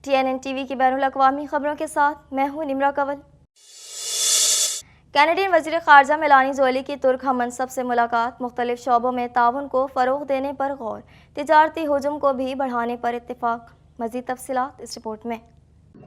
TNN TV की बैनुल अक़वामी खबरों के साथ मैं हूँ निमरा कंवल। कैनेडियन वज़ीर ख़ारजा मेलानी ज़ोली की तुर्क हम मनसब से मुलाकात, मुख्तलिफ शोबों में ताउन को फ़रोग़ देने पर गौर, तिजारती हुजूम को भी बढ़ाने पर इत्तेफाक। मज़ीद तफ़सीलात इस रिपोर्ट में।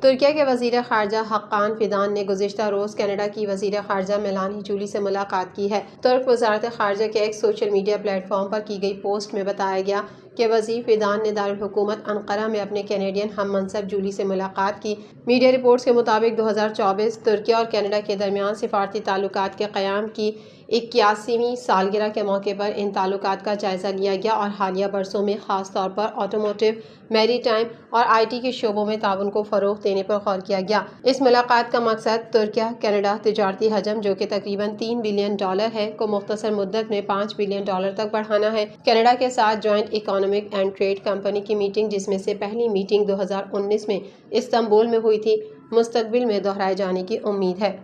तुर्किया के वज़ीर ख़ारजा हक्कान फिदान ने गुज़िश्ता रोज़ कनाडा की वज़ीर ख़ारजा मेलानी ज़ोली से मुलाकात की है। तुर्क वज़ारत ख़ारजा के एक सोशल मीडिया प्लेटफॉर्म पर की गई पोस्ट में बताया गया कि वज़ीर फिदान ने दारुल हुकूमत अन्क़रा में अपने कैनेडियन हम मनसब ज़ोली से मुलाकात की। मीडिया रिपोर्ट्स के मुताबिक 2024 तुर्किया और कनाडा के दरमियान सिफारती ताल्लुकात के क़याम की 81वीं सालगिरह के मौके पर इन ताल्लुकात का जायज़ा लिया गया और हालिया बरसों में ख़ास तौर पर ऑटोमोटिव, मैरीटाइम और IT के शोबों में ताउन को फ़रोग़ देने पर गौर किया गया। इस मुलाकात का मकसद तुर्किया कनाडा तिजारती हजम, जो कि तकरीबन $3 बिलियन है, को मुख्तसर मुद्दत में $5 बिलियन तक बढ़ाना है। कनाडा के साथ joint economic and trade company की मीटिंग, जिसमें से पहली मीटिंग 2019 में इस्तांबुल में हुई थी, मुस्तकबिल में दोहराए जाने की उम्मीद है।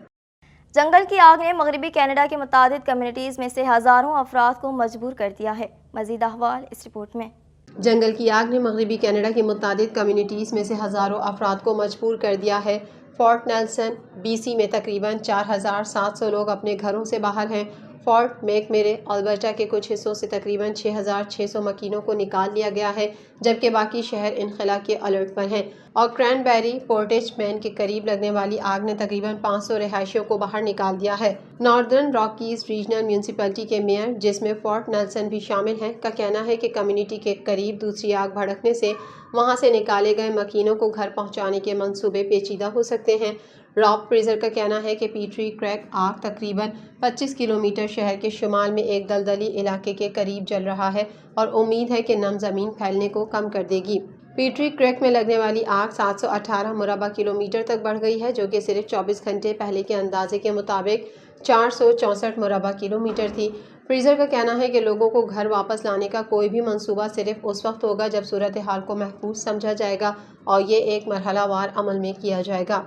जंगल की आग ने मगरबी कनाडा के मुतादिद कम्युनिटीज़ में से हज़ारों अफराद को मजबूर कर दिया है। मज़ीद अहवाल इस रिपोर्ट में। जंगल की आग ने मगरबी कनाडा की मुतादिद कम्युनिटीज़ में से हज़ारों अफराद को मजबूर कर दिया है। फोर्ट नेल्सन BC में तकरीबन 4700 लोग अपने घरों से बाहर हैं। फोर्ट मैकमरे अल्बर्टा के कुछ हिस्सों से तकरीबन 6600 मकीनों को निकाल लिया गया है, जबकि बाकी शहर इनखला के अलर्ट पर हैं। और क्रैनबेरी पोर्टेज मैन के करीब लगने वाली आग ने तकरीबन 500 रिहायशियों को बाहर निकाल दिया है। नॉर्दर्न रॉकीज रीजनल म्यूनसिपैलिटी के मेयर, जिसमें फोर्ट नेल्सन भी शामिल है, का कहना है कि कम्युनिटी के करीब दूसरी आग भड़कने से वहां से निकाले गए मकीनों को घर पहुंचाने के मंसूबे पेचीदा हो सकते हैं। रॉब फ्रीजर का कहना है कि पीट्री क्रैक आग तकरीबन 25 किलोमीटर शहर के शुमाल में एक दलदली इलाके के करीब जल रहा है और उम्मीद है कि नम ज़मीन फैलने को कम कर देगी। पीट्री क्रैक में लगने वाली आग 718 मुरबा किलोमीटर तक बढ़ गई है, जो कि सिर्फ 24 घंटे पहले के अंदाजे के मुताबिक 464 मुरबा किलोमीटर थी। फ्रीजर का कहना है कि लोगों को घर वापस लाने का कोई भी मंसूबा सिर्फ उस वक्त होगा जब सूरत हाल को महफूज समझा जाएगा और ये एक मरहलावार अमल में किया जाएगा।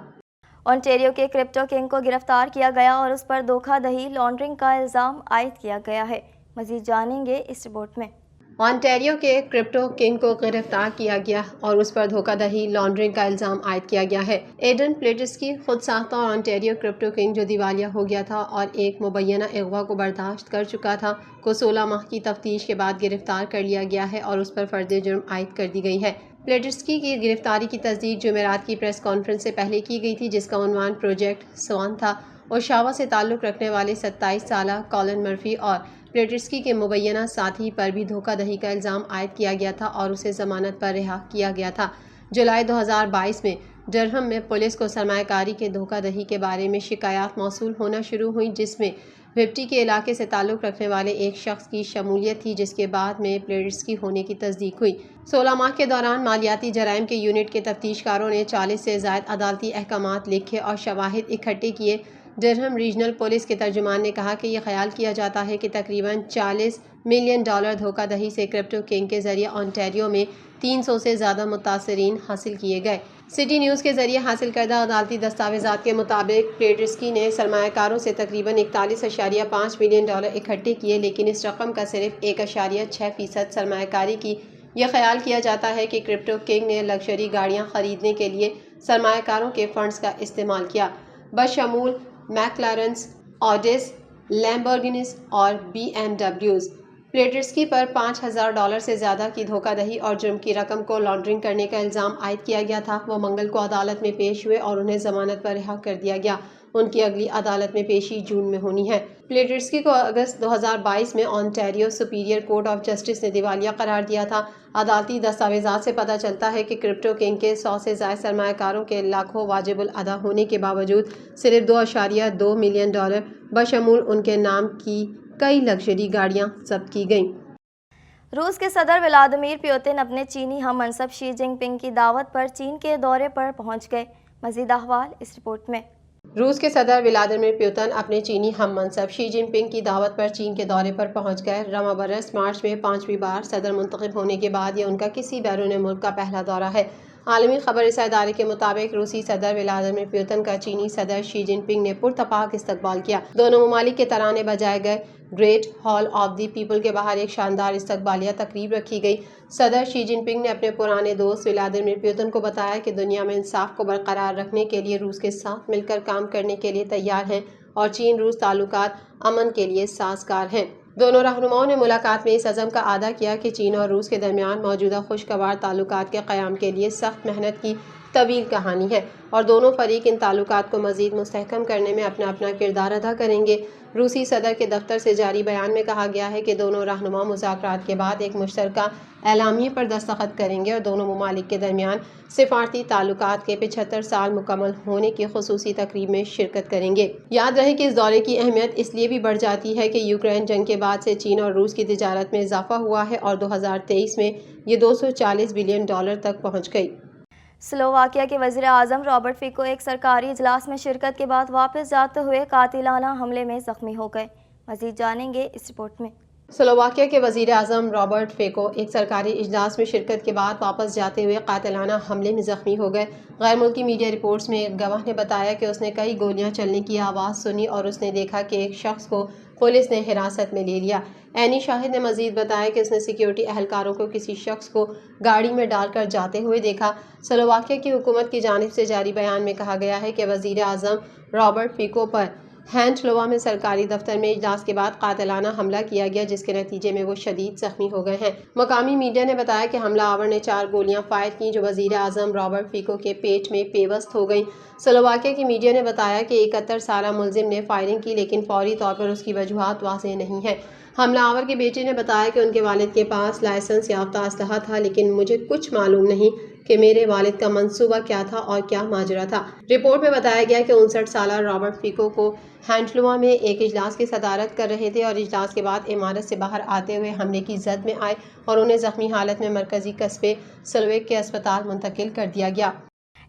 ओंटारियो के क्रिप्टो किंग को गिरफ्तार किया गया और उस पर धोखाधड़ी लॉन्ड्रिंग का इल्ज़ाम आयद किया गया है। मज़ीद जानेंगे इस रिपोर्ट में। ओंटारियो के क्रिप्टो किंग को गिरफ्तार किया गया और उस पर धोखाधड़ी लॉन्ड्रिंग का इल्ज़ाम आयद किया गया है। एडन प्लेटस्की खुद साख्ता ओंटारियो क्रिप्टो किंग, जो दिवालिया हो गया था और एक मुबैना अगवा को बर्दाश्त कर चुका था, को 16 माह की तफ्तीश के बाद गिरफ्तार कर लिया गया है और उस पर फर्द जुर्म आयद कर दी गई है। प्लेटस्की की गिरफ्तारी की तस्दीक जुमेरात की प्रेस कॉन्फ्रेंस से पहले की गई थी, जिसका उन्वान प्रोजेक्ट स्वान था। ओशावा से ताल्लुक़ रखने वाले 27 साला कॉलिन मर्फी और प्लेटस्की के मुबैना साथी पर भी धोखाधड़ी का इल्ज़ाम आयद किया गया था और उसे ज़मानत पर रिहा किया गया था। जुलाई 2022 में डरहम में पुलिस को सरमायाकारी के धोखाधड़ी के बारे में शिकायत मौसूल होना शुरू हुई, जिसमें विप्टी के इलाके से ताल्लुक़ रखने वाले एक शख्स की शमूलियत थी, जिसके बाद में प्लेटस्की होने की तस्दीक हुई। 16 माह के दौरान मालियाती जराइम के यूनिट के तफ्तीशकारों ने 40 से ज़ायद अदालती अहकामात लिखे और शवाहिद इकट्ठे किए। डरहम रीजनल पुलिस के तर्जुमान ने कहा कि यह ख्याल किया जाता है कि तकरीबन $40 मिलियन धोखाधड़ी से क्रिप्टो किंग के जरिए ओंटारियो में 300 से ज़्यादा मुतासरीन हासिल किए गए। सिटी न्यूज़ के जरिए हासिल करदा अदालती दस्तावेज़ात के मुताबिक प्लेटस्की ने सरमायाकारों से तकरीबन 41.5 मिलियन इकट्ठे किए, लेकिन इस रकम का सिर्फ 1.6% सरमायाकारी की। यह ख्याल किया जाता है कि क्रिप्टो किंग ने लग्जरी गाड़ियाँ खरीदने के लिए सरमायाकारों के फंड्स का इस्तेमाल किया, बशमूल मैक्लारेंस, ऑडिस, लैम्बोर्गिनीज और BMWs। प्लेटस्की पर $5000 से ज़्यादा की धोखाधड़ी और जुर्म की रकम को लॉन्ड्रिंग करने का इल्ज़ाम आयद किया गया था। वो मंगल को अदालत में पेश हुए और उन्हें ज़मानत पर रिहा कर दिया गया। उनकी अगली अदालत में पेशी जून में होनी है। प्लेटस्की को अगस्त 2022 में Ontario superior court of justice ने दिवालिया करार दिया था। अदालती दस्तावेज़ात से पता चलता है कि क्रिप्टो किंग के 100 से ज़ायद सरमायाकारों के लाखों वाजिबुल अदा होने के बावजूद सिर्फ $2.2 मिलियन बशमूल उनके नाम की कई लग्जरी गाड़ियाँ जब्त की गईं। रूस के सदर व्लादिमीर पुतिन अपने चीनी हम मनसब शी जिनपिंग की दावत पर चीन के दौरे पर पहुंच गए। मज़ीद अहवाल इस रिपोर्ट में। रूस के सदर व्लादिमीर पुतिन अपने चीनी हम मनसब शी जिनपिंग की दावत पर चीन के दौरे पर पहुंच गए। रवा बरस मार्च में 5वीं बार सदर मुंतखब होने के बाद ये उनका किसी बैरून मुल्क का पहला दौरा है। عالمی خبر رساں ادارے کے مطابق روسی صدر ولادیمیر پوتن کا چینی صدر شی جن پنگ نے پرتپاک استقبال کیا۔ دونوں ممالک کے ترانے بجائے گئے۔ Great hall of the people کے باہر ایک شاندار استقبالیہ تقریب رکھی گئی۔ صدر شی جن پنگ نے اپنے پرانے دوست ولادیمیر پوتن کو بتایا کہ دنیا میں انصاف کو برقرار رکھنے کے لیے روس کے ساتھ مل کر کام کرنے کے لیے تیار ہیں اور چین روس تعلقات امن کے لیے سازگار ہیں۔ دونوں رہنماؤں نے ملاقات میں اس عزم کا اعادہ کیا کہ چین اور روس کے درمیان موجودہ خوشگوار تعلقات کے قیام کے لیے سخت محنت کی طویل کہانی ہے اور دونوں فریق ان تعلقات کو مزید مستحکم کرنے میں اپنا کردار ادا کریں گے۔ روسی صدر کے دفتر سے جاری بیان میں کہا گیا ہے کہ دونوں رہنما مذاکرات کے بعد ایک مشترکہ اعلامیے پر دستخط کریں گے اور دونوں ممالک کے درمیان سفارتی تعلقات کے 75 سال مکمل ہونے کی خصوصی تقریب میں شرکت کریں گے۔ یاد رہے کہ اس دورے کی اہمیت اس لیے بھی بڑھ جاتی ہے کہ یوکرین جنگ کے بعد سے چین اور روس کی تجارت میں اضافہ ہوا ہے اور 2023 میں یہ $240 بلین تک پہنچ گئی۔ سلوواکیہ کے وزیر اعظم رابرٹ فیکو ایک سرکاری اجلاس میں شرکت کے بعد واپس جاتے ہوئے قاتلانہ حملے میں زخمی ہو گئے۔ مزید جانیں گے اس رپورٹ میں۔ سلوواکیہ کے وزیر اعظم رابرٹ فیکو ایک سرکاری اجلاس میں شرکت کے بعد واپس جاتے ہوئے قاتلانہ حملے میں زخمی ہو گئے۔ غیر ملکی میڈیا رپورٹس میں ایک گواہ نے بتایا کہ اس نے کئی گولیاں چلنے کی آواز سنی اور اس نے دیکھا کہ ایک شخص کو پولیس نے حراست میں لے لیا۔ عینی شاہد نے مزید بتایا کہ اس نے سیکیورٹی اہلکاروں کو کسی شخص کو گاڑی میں ڈال کر جاتے ہوئے دیکھا۔ سلوواکیہ کی حکومت کی جانب سے جاری بیان میں کہا گیا ہے کہ وزیر اعظم رابرٹ فیکو پر ہینٹلوا میں سرکاری دفتر میں اجلاس کے بعد قاتلانہ حملہ کیا گیا جس کے نتیجے میں وہ شدید زخمی ہو گئے ہیں۔ مقامی میڈیا نے بتایا کہ حملہ آور نے 4 گولیاں فائر کیں جو وزیر اعظم رابرٹ فیکو کے پیٹ میں پیوست ہو گئیں۔ سلوواکیہ کی میڈیا نے بتایا کہ 71 سالہ ملزم نے فائرنگ کی لیکن فوری طور پر اس کی وجوہات واضح نہیں ہیں۔ حملہ آور کے بیٹے نے بتایا کہ ان کے والد کے پاس لائسنس یافتہ اسلحہ تھا لیکن مجھے کچھ معلوم نہیں کہ میرے والد کا منصوبہ کیا تھا اور کیا ماجرا تھا۔ رپورٹ میں بتایا گیا کہ 59 سالہ رابرٹ فیکو کو ہینٹلوا میں ایک اجلاس کی صدارت کر رہے تھے اور اجلاس کے بعد عمارت سے باہر آتے ہوئے حملے کی زد میں آئے اور انہیں زخمی حالت میں مرکزی قصبے سلویک کے اسپتال منتقل کر دیا گیا۔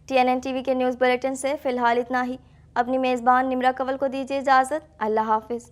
TNN TV کے نیوز بلیٹن سے فی الحال اتنا ہی۔ اپنی میزبان نمرہ کول کو دیجیے اجازت۔ اللہ حافظ۔